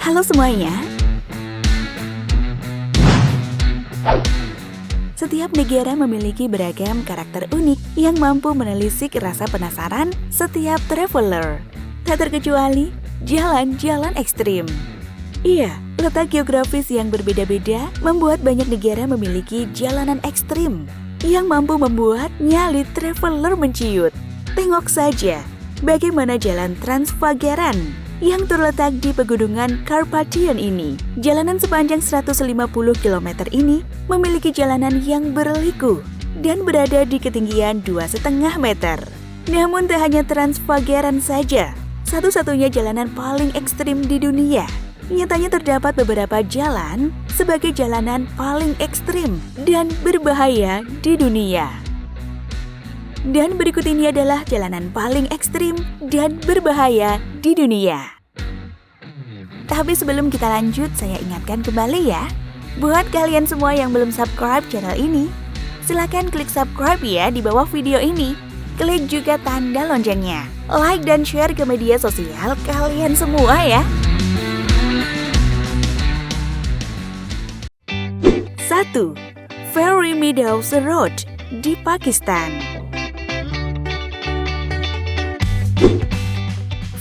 Halo semuanya. Setiap negara memiliki beragam karakter unik yang mampu menelisik rasa penasaran setiap traveler. Tak terkecuali jalan-jalan ekstrim. Iya, letak geografis yang berbeda-beda membuat banyak negara memiliki jalanan ekstrim yang mampu membuat nyali traveler menciut. Tengok saja bagaimana jalan Transfagaran yang terletak di pegunungan Carpathian ini. Jalanan sepanjang 150 km ini memiliki jalanan yang berliku dan berada di ketinggian 2,5 meter. Namun tak hanya Transfagaran saja, satu-satunya jalanan paling ekstrim di dunia. Nyatanya terdapat beberapa jalan sebagai jalanan paling ekstrim dan berbahaya di dunia. Dan berikut ini adalah jalanan paling ekstrim dan berbahaya di dunia. Tapi sebelum kita lanjut, saya ingatkan kembali ya, buat kalian semua yang belum subscribe channel ini, silakan klik subscribe ya di bawah video ini. Klik juga tanda loncengnya, like dan share ke media sosial kalian semua ya. 1. Fairy Meadows Road di Pakistan.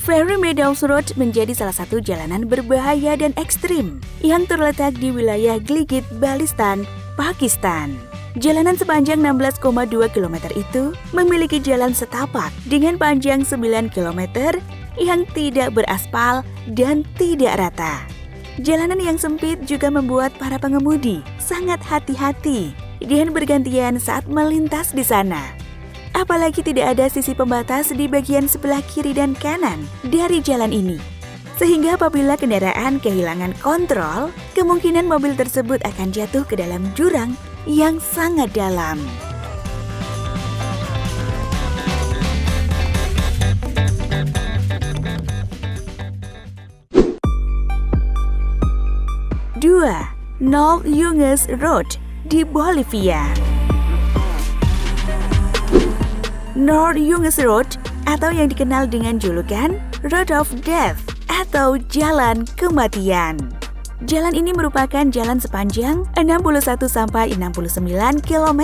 Fairy Meadows Road menjadi salah satu jalanan berbahaya dan ekstrim yang terletak di wilayah Gilgit-Baltistan, Pakistan. Jalanan sepanjang 16,2 km itu memiliki jalan setapak dengan panjang 9 km yang tidak beraspal dan tidak rata. Jalanan yang sempit juga membuat para pengemudi sangat hati-hati dan bergantian saat melintas di sana. Apalagi tidak ada sisi pembatas di bagian sebelah kiri dan kanan dari jalan ini. Sehingga apabila kendaraan kehilangan kontrol, kemungkinan mobil tersebut akan jatuh ke dalam jurang yang sangat dalam. Dua, Nol Yungas Road di Bolivia. Nol Yungas Road atau yang dikenal dengan julukan Road of Death atau Jalan Kematian. Jalan ini merupakan jalan sepanjang 61-69 km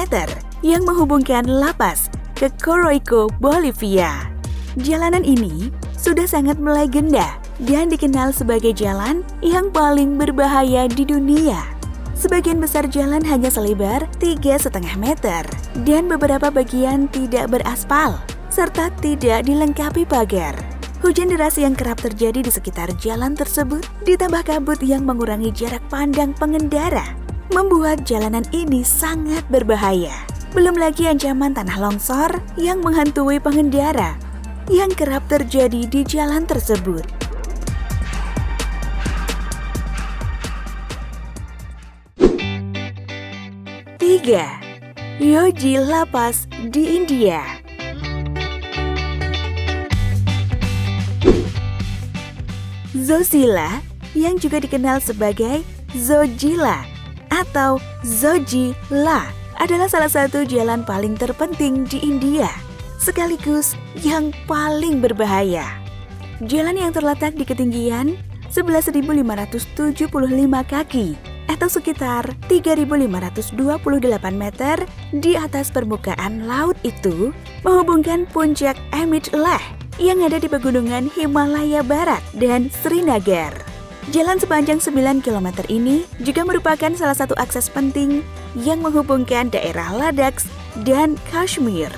yang menghubungkan La Paz ke Coroico, Bolivia. Jalanan ini sudah sangat melegenda dan dikenal sebagai jalan yang paling berbahaya di dunia. Sebagian besar jalan hanya selebar 3,5 meter dan beberapa bagian tidak beraspal serta tidak dilengkapi pagar. Hujan deras yang kerap terjadi di sekitar jalan tersebut ditambah kabut yang mengurangi jarak pandang pengendara membuat jalanan ini sangat berbahaya. Belum lagi ancaman tanah longsor yang menghantui pengendara yang kerap terjadi di jalan tersebut. 3. Yogi La Paz di India. Zojila yang juga dikenal sebagai Zojila atau Zojila adalah salah satu jalan paling terpenting di India, sekaligus yang paling berbahaya. Jalan yang terletak di ketinggian 11.575 kaki atau sekitar 3.528 meter di atas permukaan laut itu menghubungkan puncak Amit Leh yang ada di pegunungan Himalaya Barat dan Srinagar. Jalan sepanjang 9 km ini juga merupakan salah satu akses penting yang menghubungkan daerah Ladakh dan Kashmir.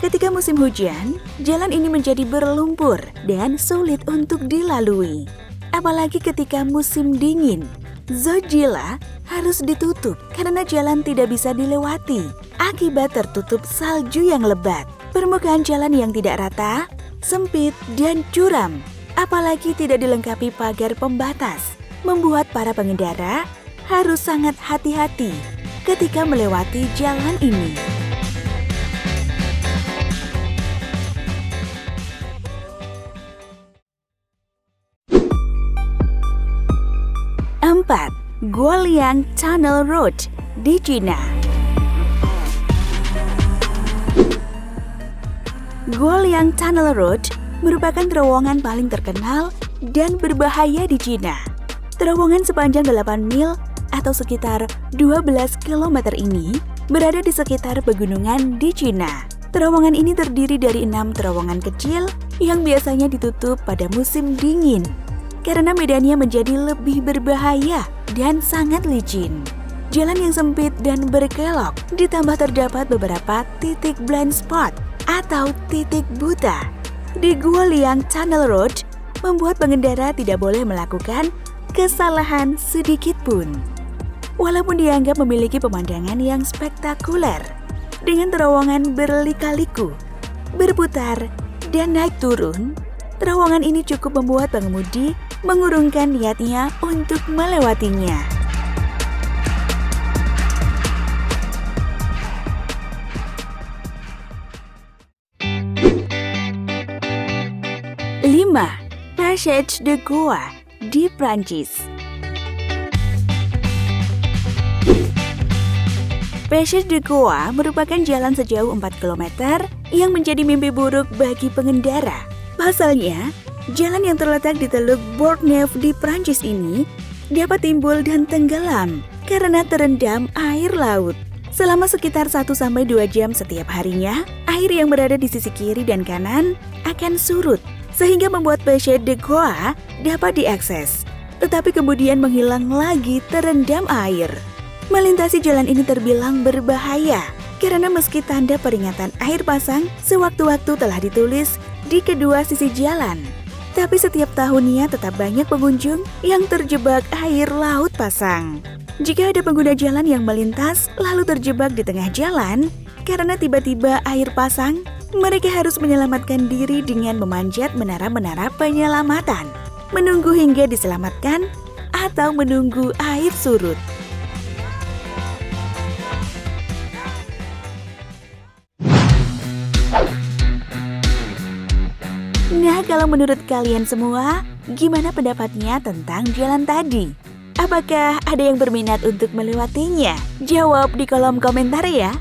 Ketika musim hujan, jalan ini menjadi berlumpur dan sulit untuk dilalui. Apalagi ketika musim dingin, Zojila harus ditutup karena jalan tidak bisa dilewati akibat tertutup salju yang lebat. Permukaan jalan yang tidak rata, sempit, dan curam, apalagi tidak dilengkapi pagar pembatas, membuat para pengendara harus sangat hati-hati ketika melewati jalan ini. 4. Guoliang Tunnel Road di Cina. Guoliang Tunnel Road merupakan terowongan paling terkenal dan berbahaya di Cina. Terowongan sepanjang 8 mil atau sekitar 12 km ini berada di sekitar pegunungan di Cina. Terowongan ini terdiri dari 6 terowongan kecil yang biasanya ditutup pada musim dingin karena medannya menjadi lebih berbahaya dan sangat licin. Jalan yang sempit dan berkelok, ditambah terdapat beberapa titik blind spot atau titik buta di Gua Liang Tunnel Road, membuat pengendara tidak boleh melakukan kesalahan sedikit pun. Walaupun dianggap memiliki pemandangan yang spektakuler, dengan terowongan berlika-liku, berputar, dan naik turun, terowongan ini cukup membuat pengemudi mengurungkan niatnya untuk melewatinya. 5. Passage de Goa di Prancis. Passage de Goa merupakan jalan sejauh 4 km yang menjadi mimpi buruk bagi pengendara. Pasalnya, jalan yang terletak di Teluk Bourgneuf di Prancis ini dapat timbul dan tenggelam karena terendam air laut. Selama sekitar 1-2 jam setiap harinya, air yang berada di sisi kiri dan kanan akan surut, sehingga membuat Passage de Goa dapat diakses, tetapi kemudian menghilang lagi terendam air. Melintasi jalan ini terbilang berbahaya, karena meski tanda peringatan air pasang sewaktu-waktu telah ditulis di kedua sisi jalan, tapi setiap tahunnya tetap banyak pengunjung yang terjebak air laut pasang. Jika ada pengguna jalan yang melintas lalu terjebak di tengah jalan karena tiba-tiba air pasang, mereka harus menyelamatkan diri dengan memanjat menara-menara penyelamatan, menunggu hingga diselamatkan, atau menunggu air surut. Nah, kalau menurut kalian semua, gimana pendapatnya tentang jalan tadi? Apakah ada yang berminat untuk melewatinya? Jawab di kolom komentar ya!